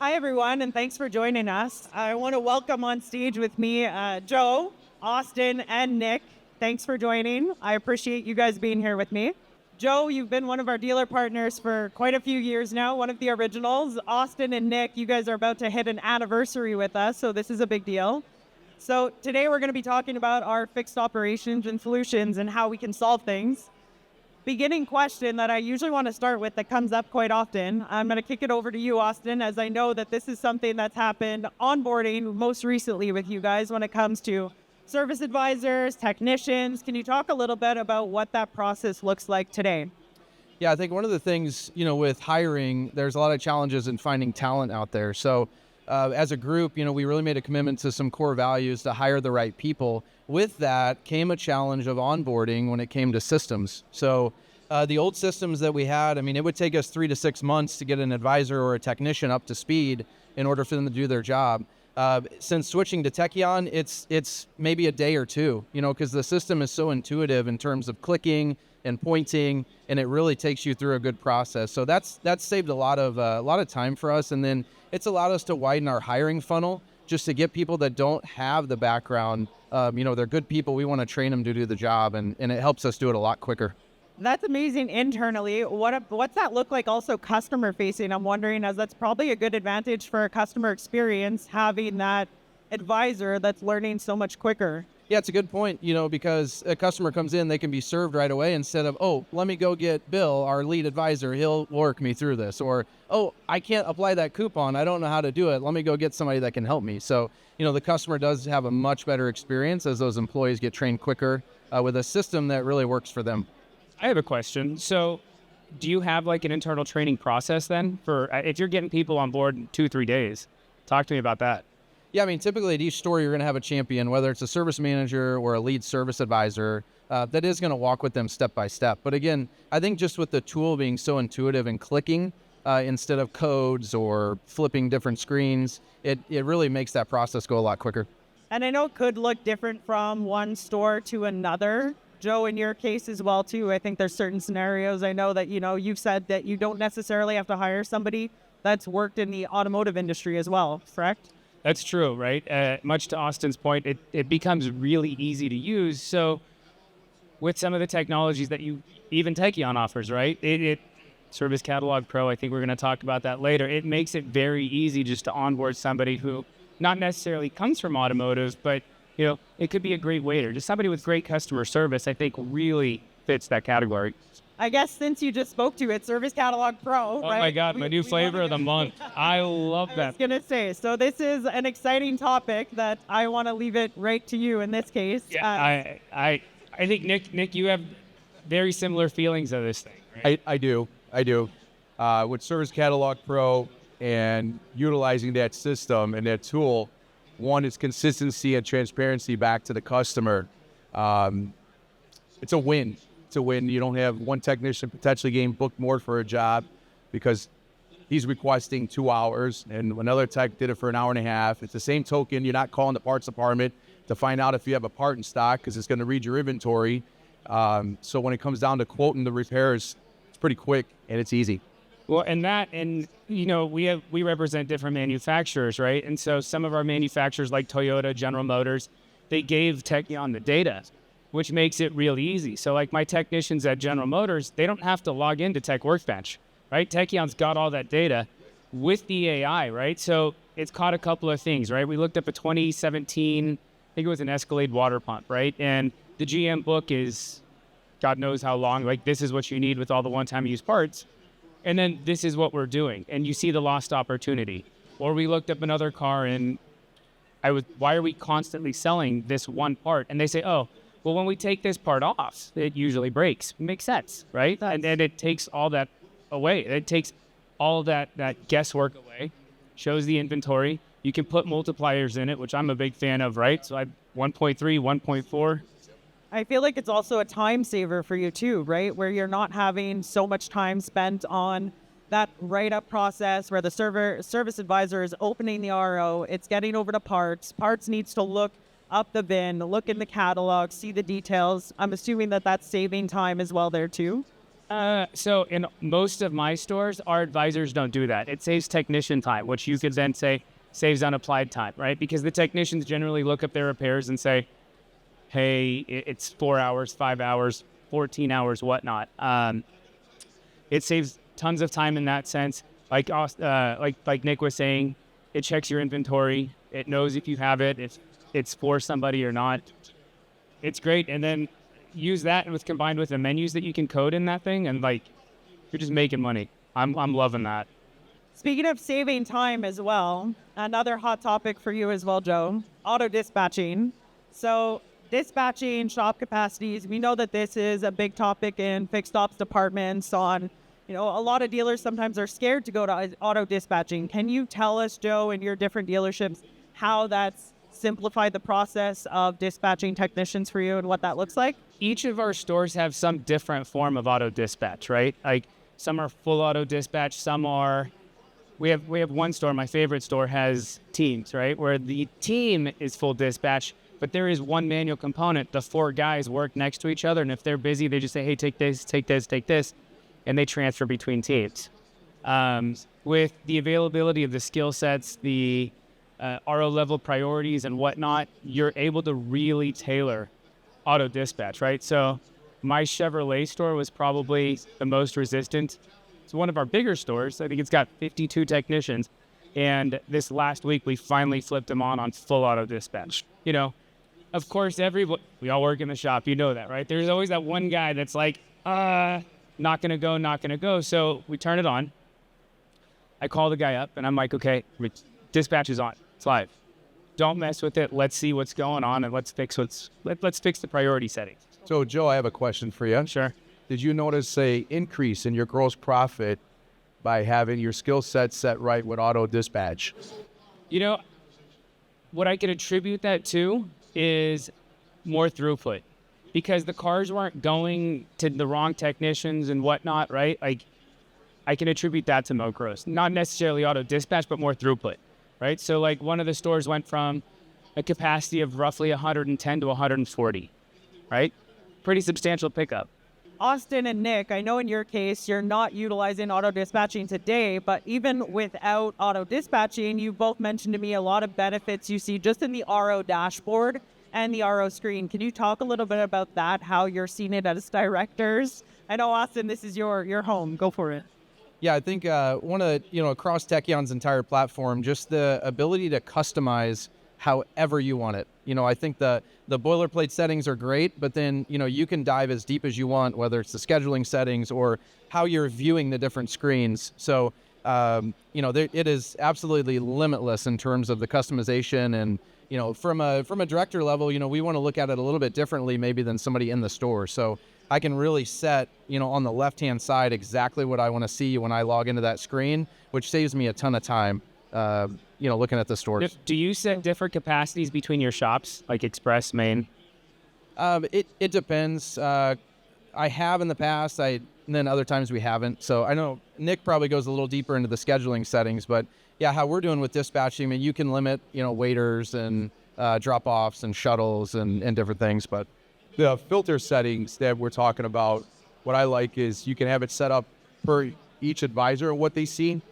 Hi, everyone, and thanks for joining us. I want to welcome on stage with me Joe, Austin, and Nick. Thanks for joining. I appreciate you guys being here with me. Joe, you've been one of our dealer partners for quite a few years now, one of the originals. Austin and Nick, you guys are about to hit an anniversary with us, so this is a big deal. So today we're going to be talking about our fixed operations and solutions and how we can solve things. Beginning question that I usually want to start with that comes up quite often. I'm going to kick it over to you, Austin, as I know that this is something that's happened onboarding most recently with you guys when it comes to service advisors, technicians. Can you talk a little bit about what that process looks like today? Yeah, I think one of the things, with hiring, there's a lot of challenges in finding talent out there. So as a group, we really made a commitment to some core values to hire the right people. With that came a challenge of onboarding when it came to systems. So the old systems that we had, it would take us 3 to 6 months to get an advisor or a technician up to speed in order for them to do their job. Since switching to Tekion, it's maybe a day or two, because the system is so intuitive in terms of clicking and pointing, and it really takes you through a good process. So that's saved a lot of time for us, and then it's allowed us to widen our hiring funnel just to get people that don't have the background. They're good people. We want to train them to do the job, and it helps us do it a lot quicker. That's amazing internally. What's that look like also customer facing? I'm wondering, as that's probably a good advantage for a customer experience, having that advisor that's learning so much quicker. Yeah, it's a good point, because a customer comes in, they can be served right away instead of, oh, let me go get Bill, our lead advisor. He'll work me through this. Or, oh, I can't apply that coupon. I don't know how to do it. Let me go get somebody that can help me. So, the customer does have a much better experience as those employees get trained quicker with a system that really works for them. I have a question. So do you have like an internal training process then for if you're getting people on board in 2-3 days? Talk to me about that. Yeah, typically at each store, you're going to have a champion, whether it's a service manager or a lead service advisor, that is going to walk with them step by step. But again, I think just with the tool being so intuitive and clicking instead of codes or flipping different screens, it really makes that process go a lot quicker. And I know it could look different from one store to another. Joe, in your case as well, too, I think there's certain scenarios. I know that, you've said that you don't necessarily have to hire somebody that's worked in the automotive industry as well, correct? That's true, right? Much to Austin's point, it becomes really easy to use. So with some of the technologies that even Tekion offers, right? Service Catalog Pro, I think we're going to talk about that later. It makes it very easy just to onboard somebody who not necessarily comes from automotive, but it could be a great waiter. Just somebody with great customer service, I think, really fits that category. I guess since you just spoke to it, Service Catalog Pro, Oh right? my God, my new flavor of the month. I love that. I was going to say, so this is an exciting topic that I want to leave it right to you in this case. Yeah, I think, Nick, you have very similar feelings of this thing, right? I do. With Service Catalog Pro and utilizing that system and that tool, one is consistency and transparency back to the customer. It's a win. You don't have one technician potentially getting booked more for a job because he's requesting 2 hours and another tech did it for an hour and a half. It's the same token. You're not calling the parts department to find out if you have a part in stock because it's going to read your inventory. So when it comes down to quoting the repairs, it's pretty quick and it's easy. Well, we represent different manufacturers, right? And so some of our manufacturers like Toyota, General Motors, they gave Tekion the data, which makes it really easy. So like my technicians at General Motors, they don't have to log into Tech Workbench, right? Tekion's got all that data with the AI, right? So it's caught a couple of things, right? We looked up a 2017, I think it was an Escalade water pump, right? And the GM book is God knows how long, like this is what you need with all the one-time use parts. And then this is what we're doing. And you see the lost opportunity. Or we looked up another car and why are we constantly selling this one part? And they say, oh, well, when we take this part off, it usually breaks. Makes sense, right? And then it takes all that away. It takes all that guesswork away, shows the inventory. You can put multipliers in it, which I'm a big fan of, right? So 1.3, 1.4. I feel like it's also a time saver for you too, right? Where you're not having so much time spent on that write-up process where the service advisor is opening the RO, it's getting over to parts. Parts needs to look up the bin, look in the catalog, see the details. I'm assuming that that's saving time as well there too. So in most of my stores, our advisors don't do that. It saves technician time, which you could then say saves unapplied time, right? Because the technicians generally look up their repairs and say, hey, it's 4 hours, 5 hours, 14 hours, whatnot. It saves tons of time in that sense. Like Nick was saying, it checks your inventory. It knows if you have it, if it's for somebody or not. It's great. And then use that with combined with the menus that you can code in that thing, and like you're just making money. I'm loving that. Speaking of saving time as well, another hot topic for you as well, Joe, auto dispatching. So dispatching shop capacities, we know that this is a big topic in fixed ops departments on, a lot of dealers sometimes are scared to go to auto dispatching. Can you tell us, Joe, in your different dealerships, how that's simplified the process of dispatching technicians for you and what that looks like? Each of our stores have some different form of auto dispatch, right? Like some are full auto dispatch, some are, we have one store, my favorite store, has teams, right? Where the team is full dispatch, but there is one manual component. The 4 guys work next to each other, and if they're busy, they just say, hey, take this, take this, take this, and they transfer between teams. With the availability of the skill sets, the RO level priorities and whatnot, you're able to really tailor auto dispatch, right? So my Chevrolet store was probably the most resistant. It's one of our bigger stores. I think it's got 52 technicians. And this last week, we finally flipped them on full auto dispatch. Of course, we all work in the shop. You know that, right? There's always that one guy that's like, not going to go. So we turn it on. I call the guy up and I'm like, okay, dispatch is on. It's live. Don't mess with it. Let's see what's going on and let's fix the priority settings. So, Joe, I have a question for you. Sure. Did you notice a increase in your gross profit by having your skill set right with auto dispatch? What I could attribute that to is more throughput, because the cars weren't going to the wrong technicians and whatnot, right? Like, I can attribute that to more gross. Not necessarily auto dispatch, but more throughput, right? So, like, one of the stores went from a capacity of roughly 110 to 140, right? Pretty substantial pickup. Austin and Nick, I know in your case, you're not utilizing auto dispatching today, but even without auto dispatching, you both mentioned to me a lot of benefits you see just in the RO dashboard and the RO screen. Can you talk a little bit about that, how you're seeing it as directors? I know, Austin, this is your home. Go for it. Yeah, I think one of across Tekion's entire platform, just the ability to customize however you want it. I think the boilerplate settings are great, but then, you can dive as deep as you want, whether it's the scheduling settings or how you're viewing the different screens. So, it is absolutely limitless in terms of the customization. And, from a director level, we want to look at it a little bit differently maybe than somebody in the store. So I can really set, on the left-hand side exactly what I want to see when I log into that screen, which saves me a ton of time. Looking at the stores. Do you set different capacities between your shops, like express, main? It depends. I have in the past, and then other times we haven't. So I know Nick probably goes a little deeper into the scheduling settings, but yeah, how we're doing with dispatching, I mean, you can limit, waiters and drop-offs and shuttles and different things, but The filter settings that we're talking about, what I like is you can have it set up for each advisor and what they see,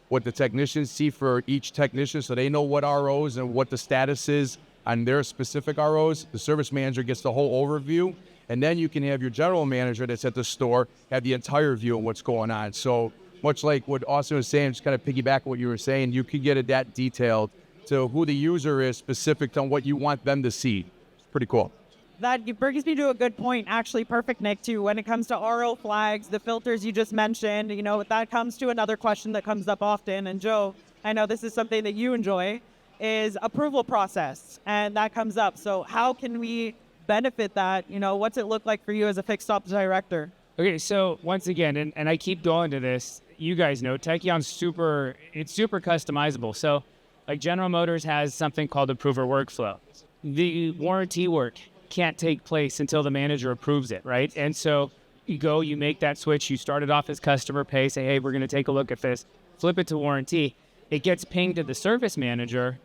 what the technicians see for each technician, so they know what ROs and what the status is on their specific ROs. The service manager gets the whole overview, and then you can have your general manager that's at the store have the entire view of what's going on. So much like what Austin was saying, just kind of piggyback what you were saying, you could get it that detailed to who the user is specific to what you want them to see. It's pretty cool. That brings me to a good point, actually, perfect, Nick, too. When it comes to RO flags, the filters you just mentioned, that comes to another question that comes up often. And Joe, I know this is something that you enjoy, is approval process. And that comes up. So how can we benefit that? What's it look like for you as a fixed ops director? Okay, so once again, and I keep going to this, you guys know, Tekion's super customizable. So like General Motors has something called approver workflow. The warranty work can't take place until the manager approves it, right? And so you make that switch, you start it off as customer pay, say, hey, we're going to take a look at this, flip it to warranty. It gets pinged to the service manager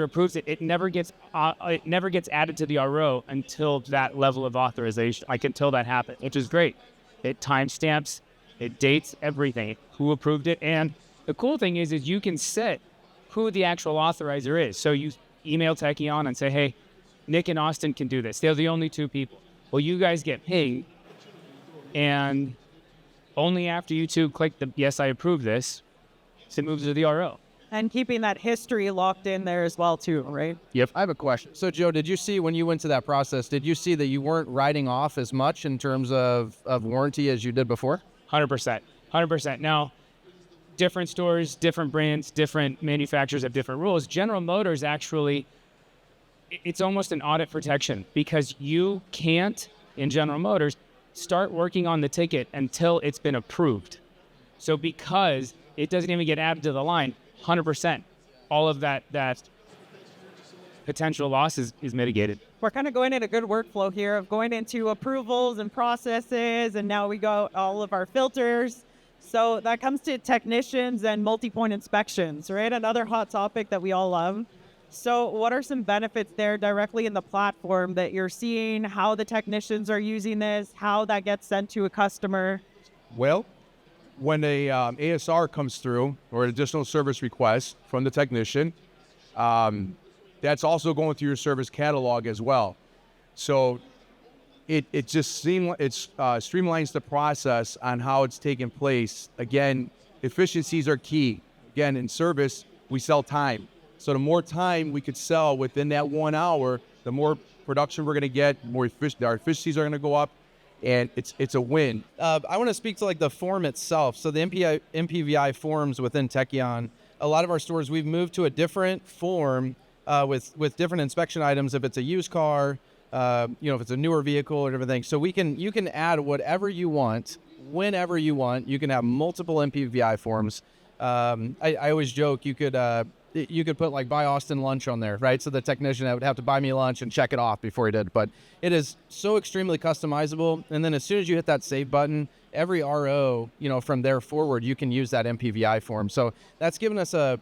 approves it. It never gets added to the RO until that level of authorization, until that happens, which is great. It timestamps, it dates everything, who approved it. And the cool thing is you can set who the actual authorizer is. So you email Tekion and say, hey, Nick and Austin can do this. They're the only two people. Well, you guys get pinged, and only after you two click the yes, I approve this, it moves to the RO. And keeping that history locked in there as well too, right? Yep. I have a question. So, Joe, did you see when you went to that process, did you see that you weren't writing off as much in terms of warranty as you did before? 100%. 100%. Now, different stores, different brands, different manufacturers have different rules. General Motors actually, it's almost an audit protection because you can't, in General Motors, start working on the ticket until it's been approved. So because it doesn't even get added to the line, 100%, all of that potential loss is mitigated. We're kind of going in a good workflow here of going into approvals and processes, and now we got all of our filters. So that comes to technicians and multi-point inspections, right? Another hot topic that we all love. So what are some benefits there directly in the platform that you're seeing, how the technicians are using this, how that gets sent to a customer? Well, when a ASR comes through or an additional service request from the technician, that's also going through your service catalog as well. So it just streamlines the process on how it's taking place. Again, efficiencies are key. Again, in service, we sell time. So the more time we could sell within that 1 hour, the more production we're going to get, our efficiencies are going to go up, and it's a win. I want to speak to like the form itself. So the MPVI forms within Tekion, a lot of our stores, we've moved to a different form with different inspection items. If it's a used car, if it's a newer vehicle or everything. So you can add whatever you want, whenever you want. You can have multiple MPVI forms. I always joke you could put like buy Austin lunch on there, right? So the technician would have to buy me lunch and check it off before he did. But it is so extremely customizable. And then as soon as you hit that save button, every RO, from there forward, you can use that MPVI form. So that's given us a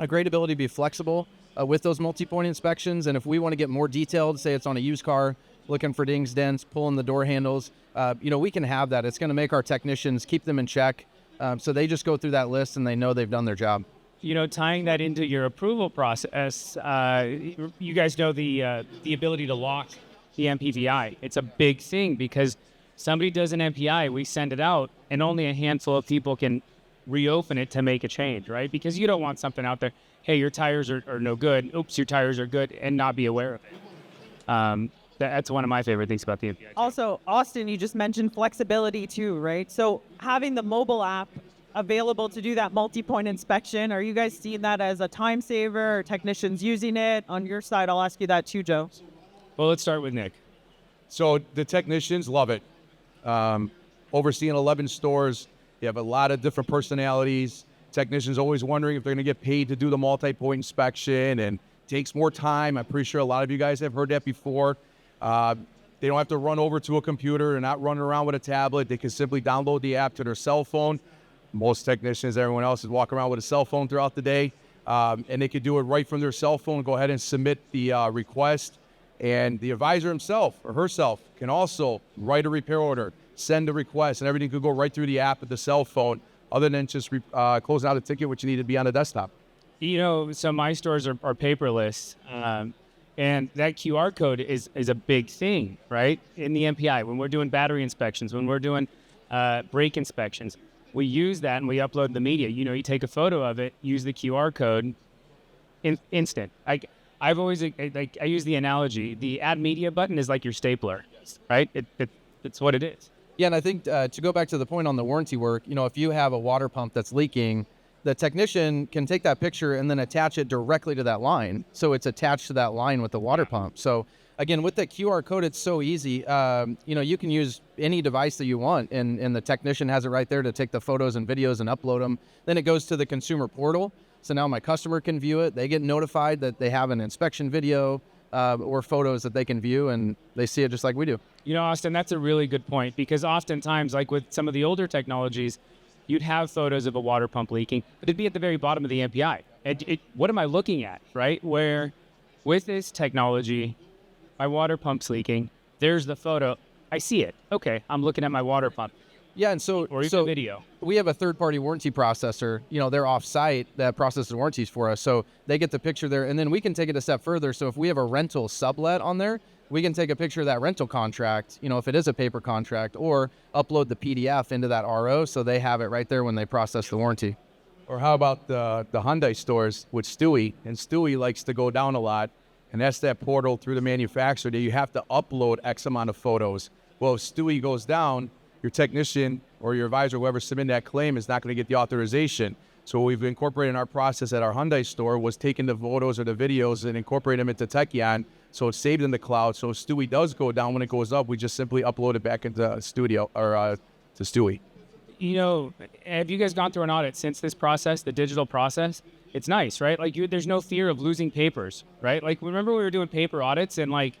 great ability to be flexible with those multi-point inspections. And if we want to get more detailed, say it's on a used car, looking for dings, dents, pulling the door handles, we can have that. It's going to make our technicians keep them in check. So they just go through that list and they know they've done their job. Tying that into your approval process, you guys know the ability to lock the MPVI. It's a big thing because somebody does an MPI, we send it out, and only a handful of people can reopen it to make a change, right? Because you don't want something out there, hey, your tires are no good, oops, your tires are good, and not be aware of it. That's one of my favorite things about the MPI. Also, Austin, you just mentioned flexibility too, right? So having the mobile app available to do that multi-point inspection, are you guys seeing that as a time saver or technicians using it? On your side, I'll ask you that too, Joe. Well, let's start with Nick. So the technicians love it. Overseeing 11 stores, you have a lot of different personalities. Technicians always wondering if they're going to get paid to do the multi-point inspection, and it takes more time. I'm pretty sure a lot of you guys have heard that before. They don't have to run over to a computer. They're not running around with a tablet. They can simply download the app to their cell phone. Most technicians, everyone else, is walking around with a cell phone throughout the day, and they could do it right from their cell phone. Go ahead and submit the request, and the advisor himself or herself can also write a repair order, send a request, and everything could go right through the app with the cell phone, other than just closing out a ticket, which you need to be on the desktop. So my stores are paperless, and that QR code is a big thing, right? In the MPI, when we're doing battery inspections, when we're doing brake inspections, we use that and we upload the media. You take a photo of it, use the QR code, instant. I've always I use the analogy. The add media button is like your stapler, right? It's what it is. Yeah, and I think to go back to the point on the warranty work, if you have a water pump that's leaking, the technician can take that picture and then attach it directly to that line. So it's attached to that line with the water pump. So again, with the QR code, it's so easy. You can use any device that you want, and the technician has it right there to take the photos and videos and upload them. Then it goes to the consumer portal. So now my customer can view it. They get notified that they have an inspection video or photos that they can view, and they see it just like we do. Austin, that's a really good point, because oftentimes, like with some of the older technologies, you'd have photos of a water pump leaking, but it'd be at the very bottom of the MPI. What am I looking at, right? Where with this technology, my water pump's leaking, there's the photo. I see it. Okay, I'm looking at my water pump Yeah, and so or even video. we have a third-party warranty processor. They're off-site that processes warranties for us, so they get the picture there, and then we can take it a step further. So if we have a rental sublet on there, we can take a picture of that rental contract, if it is a paper contract, or upload the PDF into that RO so they have it right there when they process the warranty. Or how about the Hyundai stores with Stewie? And Stewie likes to go down a lot, and that's that portal through the manufacturer that you have to upload X amount of photos. Well, if Stewie goes down, your technician or your advisor, whoever submitted that claim, is not going to get the authorization. So what we've incorporated in our process at our Hyundai store was taking the photos or the videos and incorporating them into Tekion, so it's saved in the cloud. So if Stewie does go down, when it goes up, we just simply upload it back into Studio or to Stewie. Have you guys gone through an audit since this process, the digital process? It's nice, right? Like there's no fear of losing papers, right? Like remember we were doing paper audits and like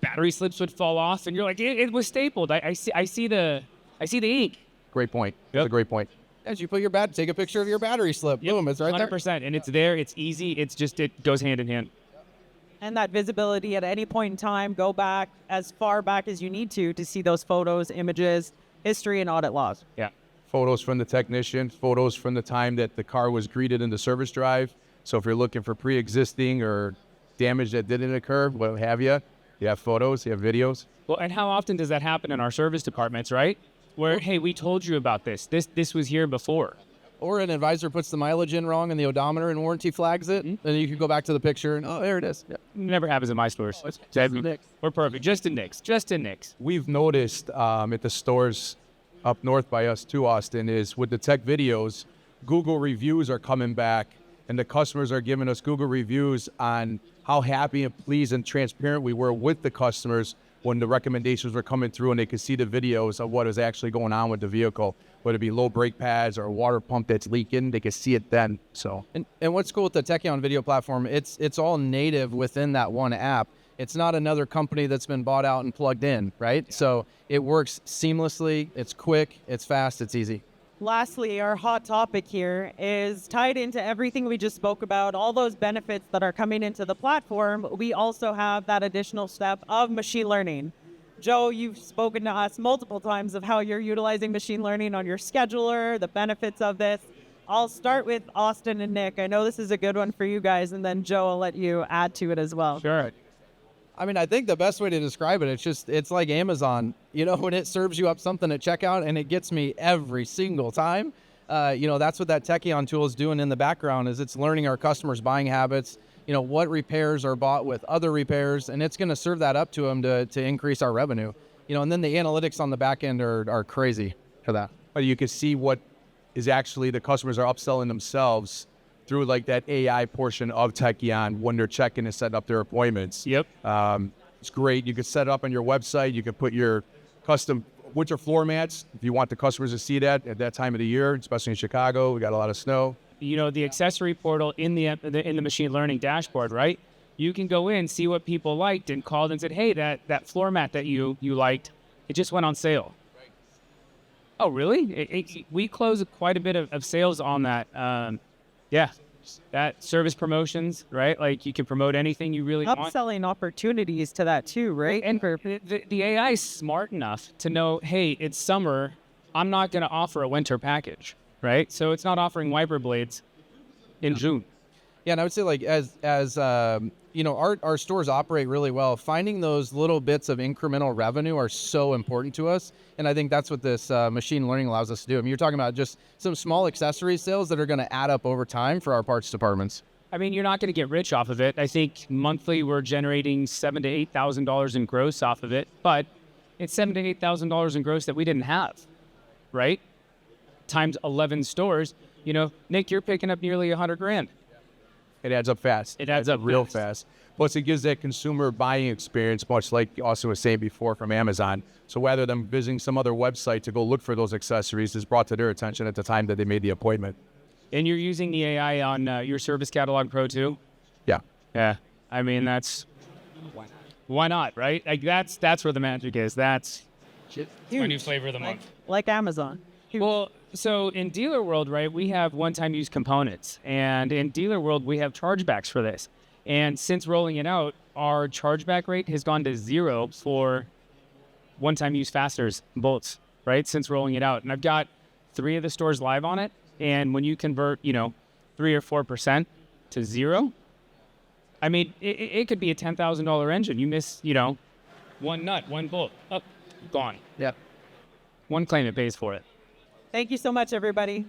battery slips would fall off, and you're like, it was stapled. I see the ink. Great point. Yep. That's a great point. As you take a picture of your battery slip. Yep. Boom, it's right 100%, there. and it's there. It's easy. It goes hand in hand. And that visibility at any point in time, go back as far back as you need to see those photos, images, history, and audit logs. Yeah. Photos from the technician, photos from the time that the car was greeted in the service drive. So if you're looking for pre-existing or damage that didn't occur, what have you have photos, you have videos. Well, and how often does that happen in our service departments, right? Where, hey, we told you about this. This was here before. Or an advisor puts the mileage in wrong in the odometer and warranty flags it, and then you can go back to the picture and, oh, there it is. Yeah. Never happens in my stores. We're perfect. Just in Nick's. We've noticed at the stores up north by us too, Austin, is with the tech videos, Google reviews are coming back, and the customers are giving us Google reviews on how happy and pleased and transparent we were with the customers when the recommendations were coming through, and they could see the videos of what is actually going on with the vehicle, whether it be low brake pads or a water pump that's leaking, they could see it then. So, and what's cool with the Tekion video platform, it's all native within that one app. It's not another company that's been bought out and plugged in, right? Yeah. So it works seamlessly, it's quick, it's fast, it's easy. Lastly, our hot topic here is tied into everything we just spoke about, all those benefits that are coming into the platform. We also have that additional step of machine learning. Joe, you've spoken to us multiple times of how you're utilizing machine learning on your scheduler, the benefits of this. I'll start with Austin and Nick. I know this is a good one for you guys, and then Joe, I'll let you add to it as well. Sure. I mean, I think the best way to describe it, it's like Amazon, when it serves you up something at checkout and it gets me every single time, that's what that Tekion tool is doing in the background, is it's learning our customers' buying habits, what repairs are bought with other repairs, and it's going to serve that up to them to increase our revenue, and then the analytics on the back end are crazy for that. But you can see what is actually the customers are upselling themselves through like that AI portion of Tekion when they're checking and setting up their appointments. Yep. It's great. You can set it up on your website. You can put your custom winter floor mats if you want the customers to see that at that time of the year, especially in Chicago. We got a lot of snow. The accessory portal in the machine learning dashboard, right? You can go in, see what people liked, and called and said, hey, that floor mat that you liked, it just went on sale. Right. Oh, really? We closed quite a bit of sales on that. Yeah, that service promotions, right? Like you can promote anything you really want. Upselling opportunities to that too, right? And the AI is smart enough to know, hey, it's summer. I'm not going to offer a winter package, right? So it's not offering wiper blades in June. Yeah, and I would say like as our stores operate really well. Finding those little bits of incremental revenue are so important to us, and I think that's what this machine learning allows us to do. I mean, you're talking about just some small accessory sales that are going to add up over time for our parts departments. I mean, you're not going to get rich off of it. I think monthly we're generating $7,000 to $8,000 in gross off of it, but it's $7,000 to $8,000 in gross that we didn't have, right? Times 11 stores. Nick, you're picking up nearly $100,000. It adds up fast. It adds up real fast. Plus, it gives that consumer buying experience, much like Austin was saying before from Amazon. So rather than visiting some other website to go look for those accessories, it's brought to their attention at the time that they made the appointment. And you're using the AI on your Service Catalog Pro too? Yeah. Yeah. I mean, why not, right? Like that's where the magic is. That's my new flavor of the month. Like Amazon. Well, so in dealer world, right, we have one-time use components, and in dealer world, we have chargebacks for this. And since rolling it out, our chargeback rate has gone to 0 for one-time use fasteners, bolts, right, since rolling it out. And I've got 3 of the stores live on it. And when you convert, 3 or 4% to zero, I mean, it could be a $10,000 engine. You miss, one nut, one bolt, up, gone. Yep. One claim, it pays for it. Thank you so much, everybody.